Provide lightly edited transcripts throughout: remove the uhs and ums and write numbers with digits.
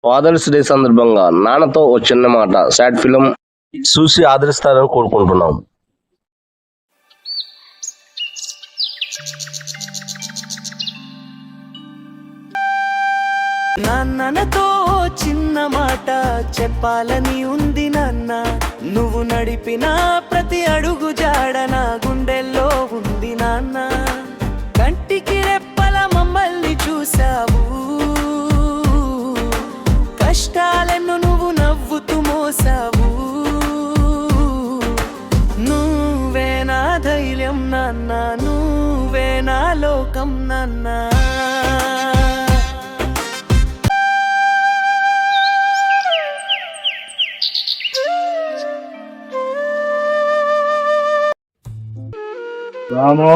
Fathers day సందర్భంగా నాన్నతో ఓ చిన్న మాట సాడ్ ఫిలిం చూసి ఆదరిస్తారని కోరుకుంటున్నాం. నాన్నతో చిన్న మాట చెప్పాలని ఉంది నాన్న. నువ్వు నడిపిన ప్రతి అడుగు జాడ నా గుండెల్లో ఉంది నాన్న. కంటికి రెప్పల మమ్మల్ని చూసావు, కష్టాలను నువ్వు నవ్వుతూ మోసావు. నువ్వే నా ధైర్యం నాన్న, నువ్వే నా లోకం నాన్న. రాము,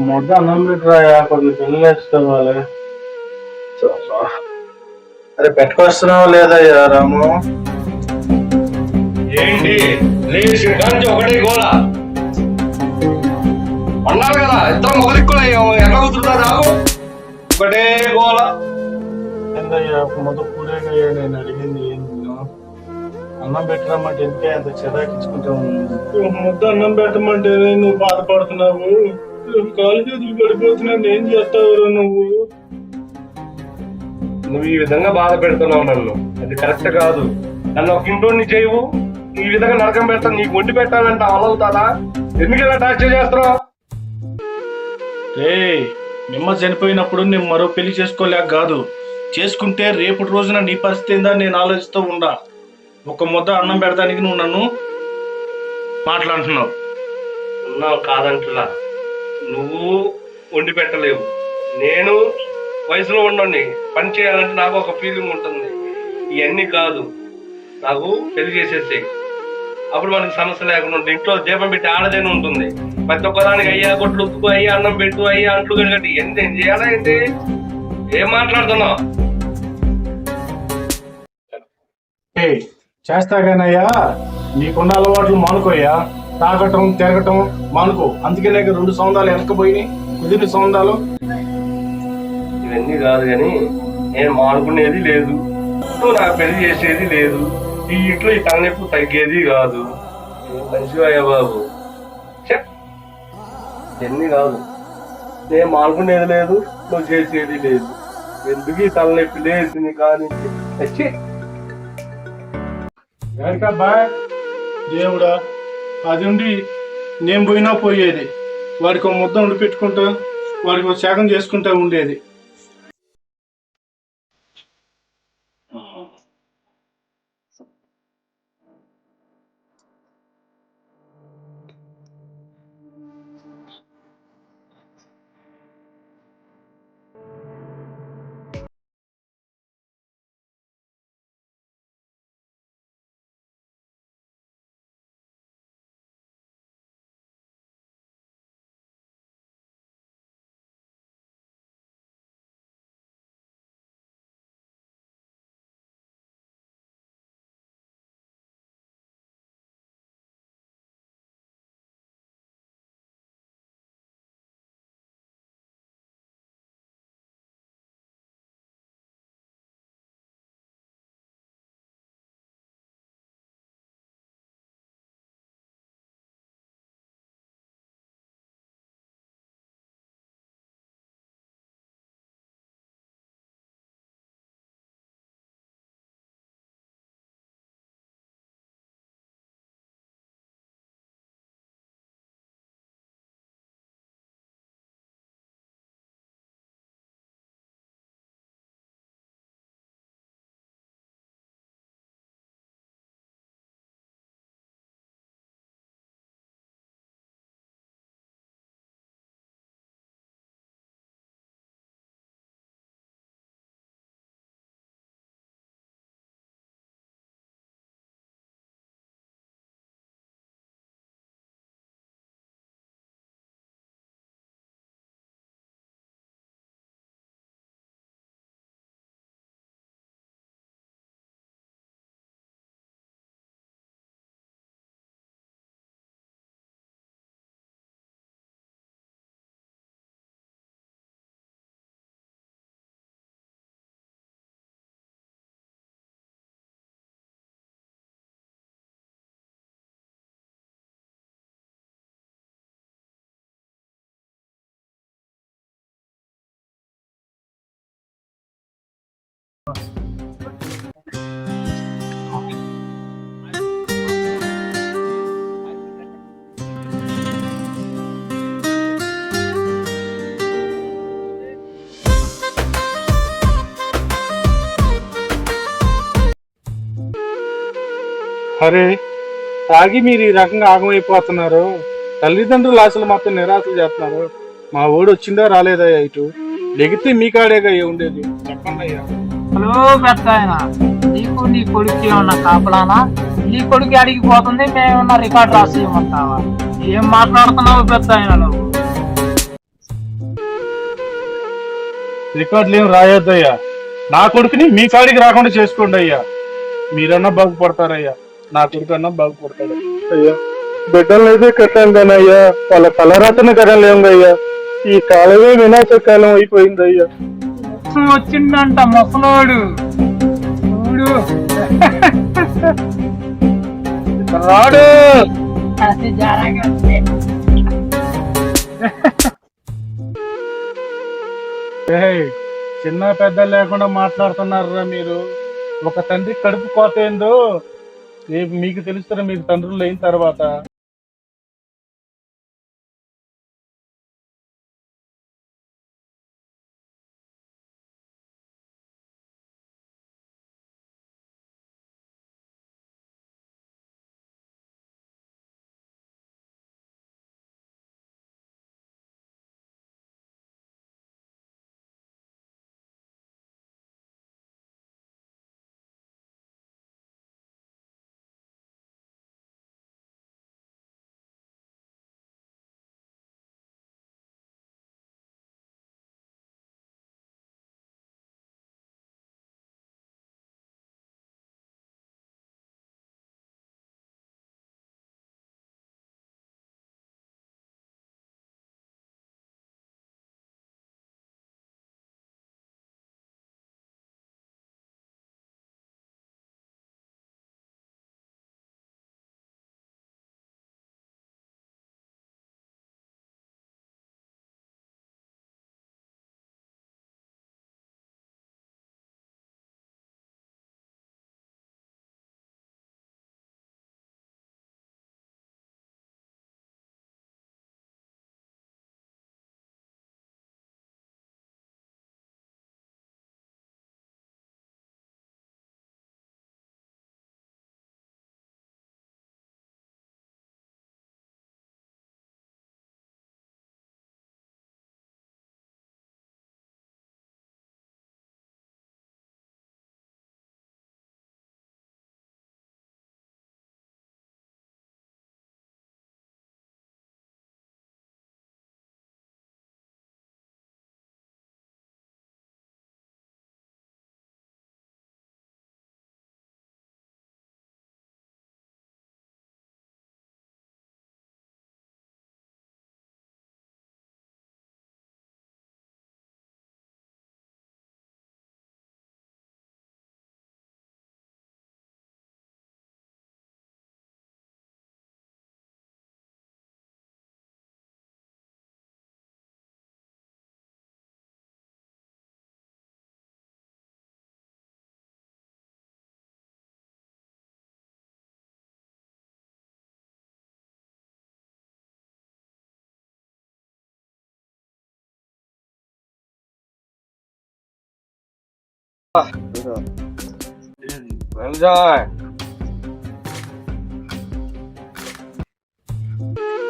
ముద్ద అన్నం పెట్టరాయా, కొద్దిగా పిల్లలు వేసుకోవాలి. అరే పెట్టుకొస్తున్నావా లేదయ్యా రాము? ఏంటి లేచి గంజి ఒకటి గోల అన్నారు కదా, ఇద్దరం ఒకరిక్కులు ఎట్లా కుదురుతారు రాము? ఒకటే గోల. ఏందయ్యా ముద్ద కూరేగయ్యా, నేను అడిగింది ఏంటి? అన్నం పెట్టరమ్మంటే ఎందుకే అంత చిరాకించుకుంటా ఉన్నావు? ముద్ద అన్నం పెట్టమంటే నువ్వు బాధపడుతున్నావు, కాలు చేతులు పడిపోతున్నావు, ఏం చేస్తావు నువ్వు? నువ్వు ఈ విధంగా బాధ పెడుతున్నావు నన్ను, అది కరెక్ట్ కాదు. నన్ను ఒక ఇంట్లోని చేయవు, ఈ విధంగా నరకం పెడతాను. నీకు వండి పెట్టాలంటే అలవుతాదా? ఎందుకు ఇలా టార్చర్ చేస్తున్నావు? రే, నిమ్మ చనిపోయినప్పుడు నేను మరో పెళ్లి చేసుకోలేక కాదు, చేసుకుంటే రేపటి రోజున నీ పరిస్థితి ఏందని నేను ఆలోచిస్తూ ఉండా. ఒక ముద్ద అన్నం పెడతానికి నువ్వు నన్ను మాట్లాడుతున్నావు. ఉన్నావు కాదంటులా, నువ్వు వండి పెట్టలేవు. నేను వయసులో ఉండండి, పని చేయాలంటే నాకు ఒక ఫీలింగ్ ఉంటుంది. ఇవన్నీ కాదు, నాకు పెళ్లి చేసేసి అప్పుడు మనకి సమస్య లేకుండా ఉంటుంది. ఇంట్లో దీపం పెట్టి ఆడదేనే ఉంటుంది. ప్రతి ఒక్కదానికి అయ్యా కొట్లు ఉతుకు, అయ్యా అన్నం పెట్టు, అయ్యా అంట్లు కట్టి ఎంత ఏం చేయాలా ఏంటి? ఏం మాట్లాడుతున్నావు? చేస్తాగానయ్యా, నీకున్న అలవాట్లు మానుకోయ్యా. తాగటం తిరగటం మానుకో. అందుకనే 2 సంవత్సరాలు వెనకపోయినాయి, కుదిరి సంవత్సరాలు. ఇవన్నీ కాదు కానీ నేను మానుకునేది లేదు, నువ్వు నాకు పెళ్లి చేసేది లేదు, ఈ ఇంట్లో ఈ తలనొప్పి తగ్గేది కాదు. మంచిగా బాబు, ఇవన్నీ కాదు. నేను మానుకునేది లేదు, నువ్వు చేసేది లేదు. ఎందుకు ఈ తలనొప్పి లేచింది కానీ వచ్చి బాయ్ దేవుడా, అది ఉండి నేను పోయినా పోయేది. వాడికి ఒక ముద్ద ఉండి పెట్టుకుంటా, వాడికి ఒక త్యాగం చేసుకుంటా ఉండేది. అరే తాగి మీరు ఈ రకంగా ఆగమైపోతున్నారు, తల్లిదండ్రులు ఆశలు మాత్రం నిరాశలు చేస్తున్నారు. మా ఓడి వచ్చిందా రాలేదయ్యా ఇటు? లెగితే మీ కాడేగా ఉండేది, చెప్పండి అయ్యా. హలో పెద్ద ఆయన, నీకు నీ కొడుకు ఏమన్నా కాపలానా? నీ కొడుకు అడిగిపోతుంది, మేమన్నా రికార్డ్ రాసి ఇవ్వమంటావా? ఏం మాట్లాడుతున్నావు పెద్ద ఆయన నువ్వు? రికార్డులు ఏం రాయొద్దయ్యా. నా కొడుకుని మీ కాడికి రాకుండా చేసుకోండి అయ్యా. మీరన్నా బాగుపడతారయ్యా, నా కొడుకు అన్నా బాగుపడతాడు అయ్యా. బిడ్డలు అయితే కట్టాం కానీ అయ్యా, వాళ్ళ తలరాతను కట్టలేము అయ్యా. ఈ కాలమే వినాశ కాలం అయిపోయింది అయ్యా. వచ్చిందంట ముసలోడు చూడు. రాడు అది జరగదు. చిన్న పెద్ద లేకుండా మాట్లాడుతున్నారా మీరు? ఒక తండ్రి కడుపు కోత ఏందో రేపు మీకు తెలుస్తారా, మీకు తండ్రులు అయిన తర్వాత.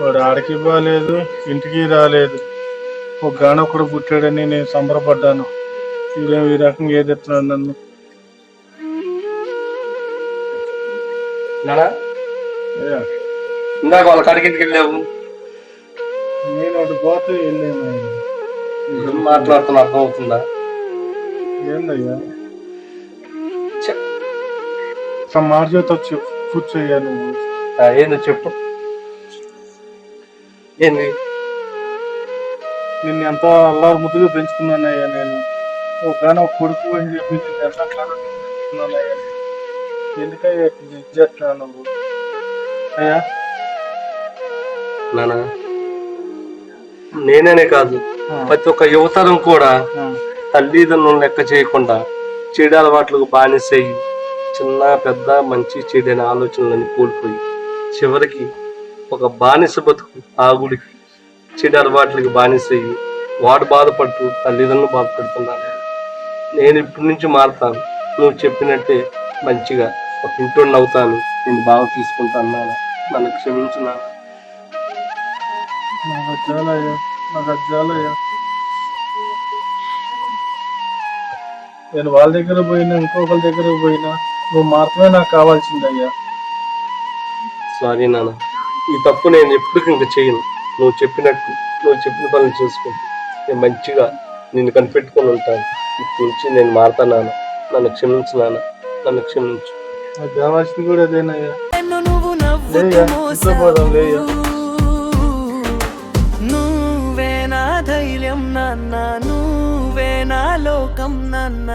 వాడు ఆడికి బాగాలేదు, ఇంటికి రాలేదు. ఒక గానొక్కడు పుట్టాడని నేను సంబరపడ్డాను. ఈ రకంగా ఏదెత్తున్నాడు నన్ను. ఇందాక వాళ్ళ కాడికి వెళ్ళావు, నేను అటు పోతే వెళ్ళాను. మాట్లాడుతున్నా అర్థం అవుతుందా? ఏందయ్యా మార్జతో కూర్చోయ్యా నువ్వు. ఏందో చెప్పు. ఏంది? నిన్ను ఎంతో అల్లారు ముద్దుగా పెంచుకున్నానయ్యా నేను. ఒక కొడుకు అని చెప్పి ఎంత పెంచుకున్నానయ్యా. ఎందుకయ్యా ఇచ్చేస్తున్నా నువ్వు? అయ్యా నానా, నేనే కాదు ప్రతి ఒక్క యువతరం కూడా తల్లిదండ్రులను లెక్క చేయకుండా చెడు అలవాట్లకు బానిసయ్యి చిన్న పెద్ద మంచి చెడు అనే ఆలోచనలని కోల్పోయి చివరికి ఒక బానిస బతుకు ఆగుడికి చెడు అలవాట్లకి బానిసయ్యి వాడు బాధపడుతూ తల్లిదండ్రులు బాధపడుతున్నాను. నేను ఇప్పటి నుంచి మారుతాను. నువ్వు చెప్పినట్టే మంచిగా ఒక ఇంట్లో అవుతాను. నేను బాగా చూసుకుంటాను నాన్న. నన్ను క్షమించు నాన్న. నాకు అజ్జాలయ్యా, నాకు అజ్జాలయ్యా. నేను వాళ్ళ దగ్గర పోయినా ఇంకొకరి దగ్గర పోయినా నువ్వు మాత్రమే నాకు కావాల్సిందయ్యా. సారీ నాన్న, ఈ తప్పు నేను ఎప్పుడు ఇంకా చేయను. నువ్వు చెప్పినట్టు నువ్వు చెప్పిన పనులు చేసుకుంటూ నేను మంచిగా నిన్ను కనిపెట్టుకొని ఉంటాను. ఇప్పటి నుంచి నేను మారుతాను నాన్న. నన్ను క్షమించు నాన్న, నన్ను క్షమించు. నాకు కావాల్సింది కూడా అదేనయ్యా. నువ్వు నవ్వుతూ లేయ్యా, ఇంట్లో పోదాం లేయ్యా. నువ్వే నా ధైర్యం నాన్న, నువ్వే నా లోకం నాన్న.